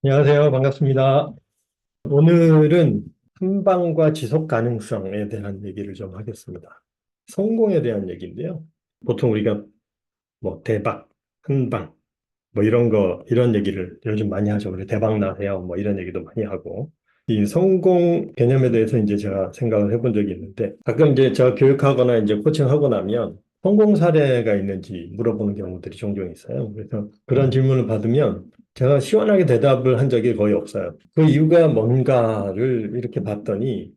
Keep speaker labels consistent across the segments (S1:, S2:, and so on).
S1: 안녕하세요. 반갑습니다. 오늘은 한방과 지속 가능성에 대한 얘기를 좀 하겠습니다. 성공에 대한 얘기인데요. 보통 우리가 뭐 대박, 한방, 뭐 이런 거, 이런 얘기를 요즘 많이 하죠. 우리 대박 나세요. 뭐 이런 얘기도 많이 하고. 이 성공 개념에 대해서 이제 제가 생각을 해본 적이 있는데 가끔 이제 제가 교육하거나 이제 코칭하고 나면 성공 사례가 있는지 물어보는 경우들이 종종 있어요. 그래서 그런 질문을 받으면 제가 시원하게 대답을 한 적이 거의 없어요. 그 이유가 뭔가를 이렇게 봤더니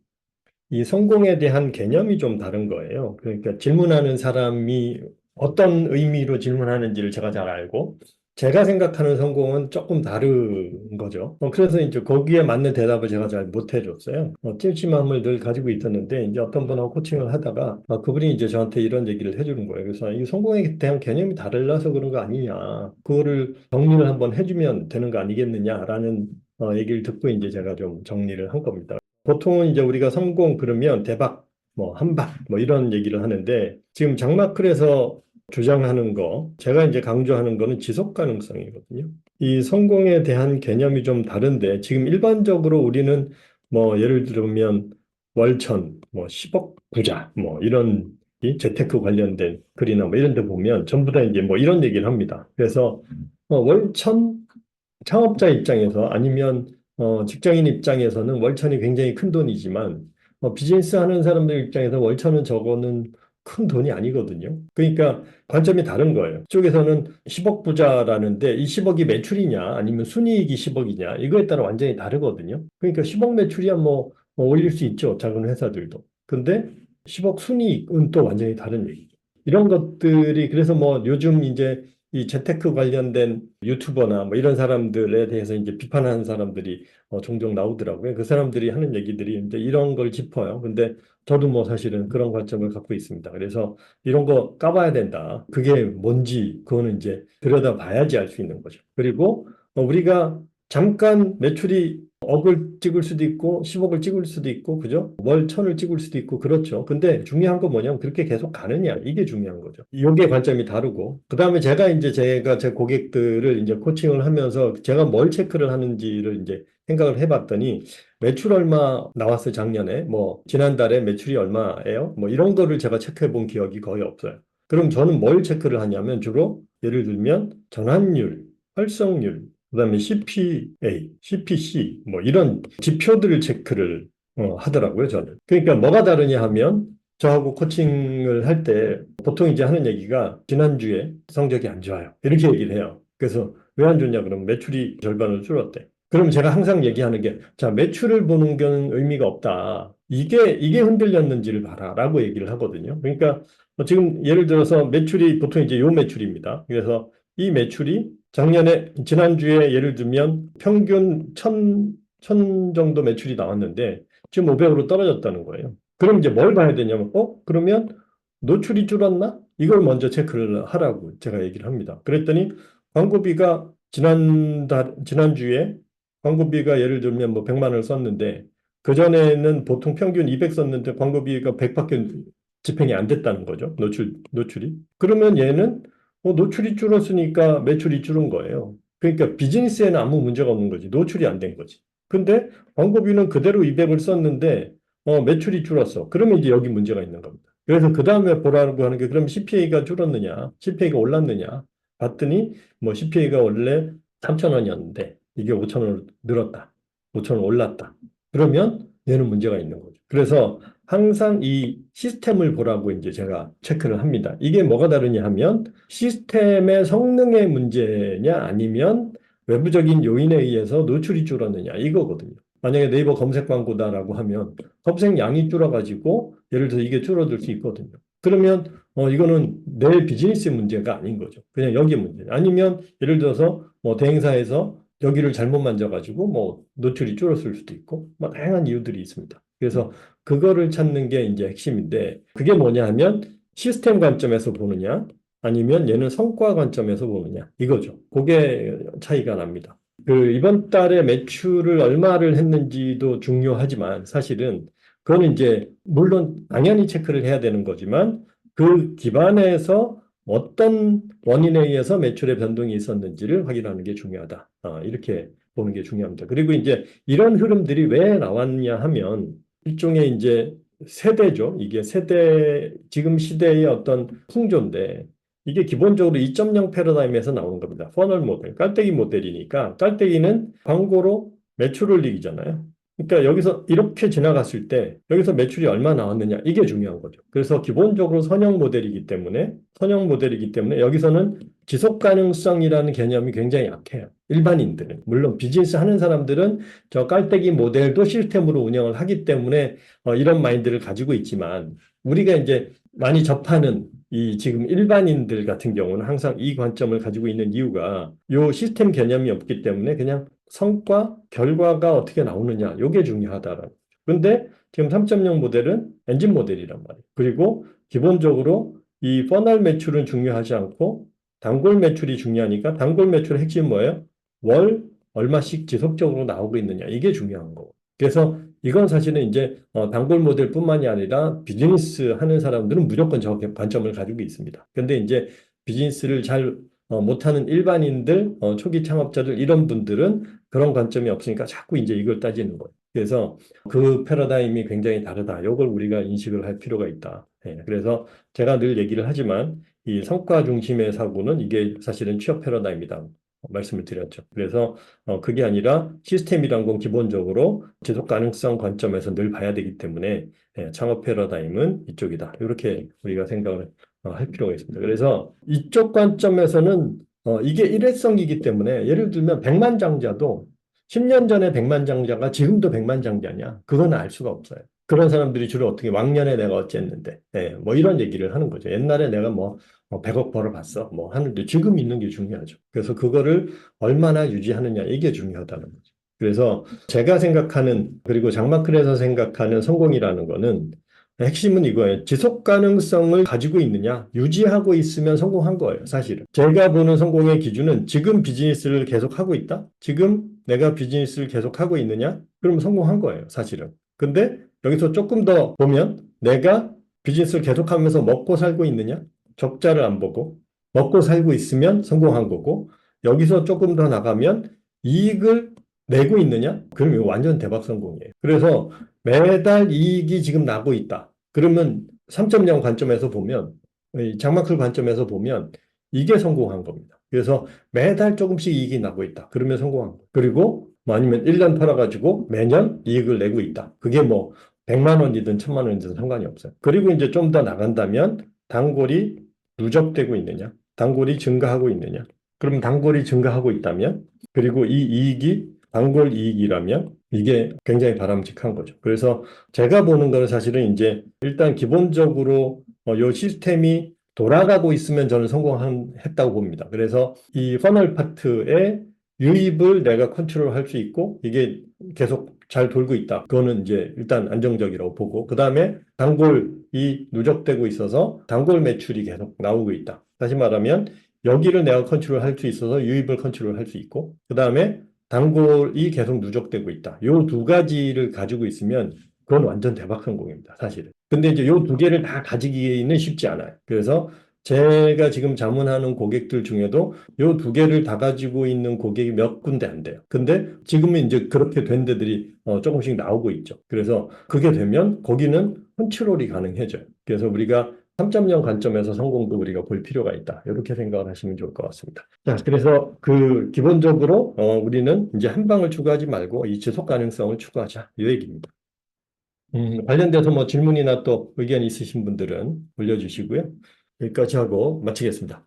S1: 이 성공에 대한 개념이 좀 다른 거예요. 그러니까 질문하는 사람이 어떤 의미로 질문하는지를 제가 잘 알고, 제가 생각하는 성공은 조금 다른 거죠. 그래서 이제 거기에 맞는 대답을 제가 잘 못 해줬어요. 찜찜함을 늘 가지고 있었는데, 이제 어떤 분하고 코칭을 하다가, 그분이 이제 저한테 이런 얘기를 해주는 거예요. 그래서 이 성공에 대한 개념이 달라서 그런 거 아니냐. 그거를 정리를 한번 해주면 되는 거 아니겠느냐라는 얘기를 듣고 이제 제가 좀 정리를 한 겁니다. 보통은 이제 우리가 성공 그러면 대박, 뭐 한박, 뭐 이런 얘기를 하는데 지금 장마클에서 주장하는 거, 제가 이제 강조하는 거는 지속 가능성이거든요. 이 성공에 대한 개념이 좀 다른데 지금 일반적으로 우리는 뭐 예를 들면 월천, 뭐 10억 부자, 뭐 이런 이 재테크 관련된 글이나 뭐 이런 데 보면 전부 다 이제 뭐 이런 얘기를 합니다. 그래서 월천 창업자 입장에서 아니면 직장인 입장에서는 월천이 굉장히 큰 돈이지만 비즈니스 하는 사람들 입장에서 월천은 저거는 큰 돈이 아니거든요. 그러니까 관점이 다른 거예요. 쪽에서는 10억 부자라는데 이 10억이 매출이냐 아니면 순이익이 10억이냐 이거에 따라 완전히 다르거든요. 그러니까 10억 매출이야 뭐 올릴 수 있죠. 작은 회사들도. 근데 10억 순이익은 또 완전히 다른 얘기죠. 이런 것들이 그래서 뭐 요즘 이제 이 재테크 관련된 유튜버나 뭐 이런 사람들에 대해서 이제 비판하는 사람들이 종종 나오더라고요. 그 사람들이 하는 얘기들이 이제 이런 걸 짚어요. 근데 저도 뭐 사실은 그런 관점을 갖고 있습니다. 그래서 이런 거 까봐야 된다. 그게 뭔지 그거는 이제 들여다봐야지 알 수 있는 거죠. 그리고 우리가 잠깐 매출이 억을 찍을 수도 있고 10억을 찍을 수도 있고 그죠? 월 천을 찍을 수도 있고 그렇죠. 근데 중요한 건 뭐냐면 그렇게 계속 가느냐 이게 중요한 거죠. 이게 관점이 다르고 그다음에 제가 제 고객들을 이제 코칭을 하면서 제가 뭘 체크를 하는지를 이제 생각을 해봤더니 매출 얼마 나왔어요 작년에 뭐 지난달에 매출이 얼마예요? 뭐 이런 거를 제가 체크해 본 기억이 거의 없어요. 그럼 저는 뭘 체크를 하냐면 주로 예를 들면 전환율, 활성률 그다음에 CPA, CPC 뭐 이런 지표들을 체크를 하더라고요, 저는. 그러니까 뭐가 다르냐 하면 저하고 코칭을 할 때 보통 이제 하는 얘기가 지난주에 성적이 안 좋아요. 이렇게 얘기를 해요. 그래서 왜 안 좋냐 그러면 매출이 절반으로 줄었대. 그럼 제가 항상 얘기하는 게 자, 매출을 보는 건 의미가 없다. 이게 흔들렸는지를 봐라라고 얘기를 하거든요. 그러니까 지금 예를 들어서 매출이 보통 이제 요 매출입니다. 그래서 이 매출이 작년에 지난주에 예를 들면 평균 천 정도 매출이 나왔는데 지금 500으로 떨어졌다는 거예요. 그럼 이제 뭘 봐야 되냐면 그러면 노출이 줄었나? 이걸 먼저 체크를 하라고 제가 얘기를 합니다. 그랬더니 광고비가 지난주에 광고비가 예를 들면 뭐 100만 원을 썼는데 그전에는 보통 평균 200 썼는데 광고비가 100밖에 집행이 안 됐다는 거죠. 노출이. 그러면 얘는 노출이 줄었으니까 매출이 줄은 거예요. 그러니까 비즈니스에는 아무 문제가 없는 거지. 노출이 안 된 거지. 근데 광고비는 그대로 200을 썼는데 매출이 줄었어. 그러면 이제 여기 문제가 있는 겁니다. 그래서 그 다음에 보라고 하는 게 그럼 CPA가 줄었느냐, CPA가 올랐느냐 봤더니 뭐 CPA가 원래 3천 원이었는데 이게 5천 원으로 늘었다. 5천 원 올랐다. 그러면 얘는 문제가 있는 거죠. 그래서 항상 이 시스템을 보라고 이제 제가 체크를 합니다. 이게 뭐가 다르냐 하면 시스템의 성능의 문제냐 아니면 외부적인 요인에 의해서 노출이 줄었느냐 이거거든요. 만약에 네이버 검색 광고다라고 하면 검색량이 줄어가지고 예를 들어서 이게 줄어들 수 있거든요. 그러면 이거는 내 비즈니스 문제가 아닌 거죠. 그냥 여기 문제. 아니면 예를 들어서 뭐 대행사에서 여기를 잘못 만져가지고 뭐 노출이 줄었을 수도 있고 뭐 다양한 이유들이 있습니다. 그래서 그거를 찾는 게 이제 핵심인데 그게 뭐냐 하면 시스템 관점에서 보느냐 아니면 얘는 성과 관점에서 보느냐 이거죠. 그게 차이가 납니다. 그 이번 달에 매출을 얼마를 했는지도 중요하지만 사실은 그거는 이제 물론 당연히 체크를 해야 되는 거지만 그 기반에서 어떤 원인에 의해서 매출의 변동이 있었는지를 확인하는 게 중요하다. 이렇게 보는 게 중요합니다. 그리고 이제 이런 흐름들이 왜 나왔냐 하면 일종의 이제 세대죠. 이게 세대, 지금 시대의 어떤 풍조인데 이게 기본적으로 2.0 패러다임에서 나오는 겁니다. 퍼널 모델, 깔때기 모델이니까 깔때기는 광고로 매출 올리기잖아요. 그러니까 여기서 이렇게 지나갔을 때 여기서 매출이 얼마 나왔느냐 이게 중요한 거죠. 그래서 기본적으로 선형 모델이기 때문에 여기서는 지속 가능성이라는 개념이 굉장히 약해요. 일반인들은 물론 비즈니스 하는 사람들은 저 깔때기 모델도 시스템으로 운영을 하기 때문에 이런 마인드를 가지고 있지만 우리가 이제 많이 접하는 이 지금 일반인들 같은 경우는 항상 이 관점을 가지고 있는 이유가 요 시스템 개념이 없기 때문에 그냥 성과, 결과가 어떻게 나오느냐, 이게 중요하다라는 거죠. 근데 지금 3.0 모델은 엔진 모델이란 말이에요. 그리고 기본적으로 이 퍼널 매출은 중요하지 않고 단골 매출이 중요하니까 단골 매출의 핵심은 뭐예요? 월 얼마씩 지속적으로 나오고 있느냐, 이게 중요한 거고. 그래서 이건 사실은 이제 단골 모델뿐만이 아니라 비즈니스 하는 사람들은 무조건 저 관점을 가지고 있습니다. 근데 이제 비즈니스를 잘 못하는 일반인들, 초기 창업자들 이런 분들은 그런 관점이 없으니까 자꾸 이제 이걸 따지는 거예요. 그래서 그 패러다임이 굉장히 다르다. 이걸 우리가 인식을 할 필요가 있다. 예, 그래서 제가 늘 얘기를 하지만 이 성과 중심의 사고는 이게 사실은 취업 패러다임이다. 말씀을 드렸죠. 그래서 그게 아니라 시스템이란 건 기본적으로 지속 가능성 관점에서 늘 봐야 되기 때문에 창업 패러다임은 이쪽이다. 이렇게 우리가 생각을 할 필요가 있습니다. 그래서 이쪽 관점에서는 이게 일회성이기 때문에 예를 들면 백만장자도 10년 전에 백만장자가 지금도 백만장자냐? 그건 알 수가 없어요. 그런 사람들이 주로 어떻게 왕년에 내가 어쨌는데 뭐 이런 얘기를 하는 거죠. 옛날에 내가 뭐 100억 벌어봤어. 뭐 하는데 지금 있는 게 중요하죠. 그래서 그거를 얼마나 유지하느냐 이게 중요하다는 거죠. 그래서 제가 생각하는 그리고 장마클에서 생각하는 성공이라는 거는 핵심은 이거예요. 지속 가능성을 가지고 있느냐, 유지하고 있으면 성공한 거예요, 사실은. 제가 보는 성공의 기준은 지금 비즈니스를 계속하고 있다? 지금 내가 비즈니스를 계속하고 있느냐? 그러면 성공한 거예요, 사실은. 근데 여기서 조금 더 보면 내가 비즈니스를 계속하면서 먹고 살고 있느냐? 적자를 안 보고 먹고 살고 있으면 성공한 거고 여기서 조금 더 나가면 이익을 내고 있느냐? 그럼 이거 완전 대박 성공이에요. 그래서 매달 이익이 지금 나고 있다. 그러면 3.0 관점에서 보면 이 장마클 관점에서 보면 이게 성공한 겁니다. 그래서 매달 조금씩 이익이 나고 있다. 그러면 성공한 거. 그리고 뭐 아니면 1년 팔아가지고 매년 이익을 내고 있다. 그게 뭐 100만 원이든 1000만 원이든 상관이 없어요. 그리고 이제 좀 더 나간다면 단골이 누적되고 있느냐? 단골이 증가하고 있느냐? 그럼 단골이 증가하고 있다면 그리고 이 이익이 단골 이익이라면 이게 굉장히 바람직한 거죠. 그래서 제가 보는 거는 사실은 이제 일단 기본적으로 이 시스템이 돌아가고 있으면 저는 성공했다고 봅니다. 그래서 이 퍼널 파트의 유입을 내가 컨트롤할 수 있고 이게 계속 잘 돌고 있다. 그거는 이제 일단 안정적이라고 보고 그 다음에 단골이 누적되고 있어서 단골 매출이 계속 나오고 있다. 다시 말하면 여기를 내가 컨트롤할 수 있어서 유입을 컨트롤할 수 있고 그 다음에 단골이 계속 누적되고 있다. 요 두 가지를 가지고 있으면 그건 완전 대박 성공입니다. 사실은. 근데 이제 요 두 개를 다 가지기는 쉽지 않아요. 그래서 제가 지금 자문하는 고객들 중에도 요 두 개를 다 가지고 있는 고객이 몇 군데 안 돼요. 근데 지금은 이제 그렇게 된 데들이 조금씩 나오고 있죠. 그래서 그게 되면 거기는 컨트롤이 가능해져요. 그래서 우리가 3.0 관점에서 성공도 우리가 볼 필요가 있다. 이렇게 생각을 하시면 좋을 것 같습니다. 자, 그래서 그 기본적으로 우리는 이제 한 방을 추구하지 말고 이 지속 가능성을 추구하자. 이 얘기입니다. 관련돼서 뭐 질문이나 또 의견 있으신 분들은 올려주시고요. 여기까지 하고 마치겠습니다.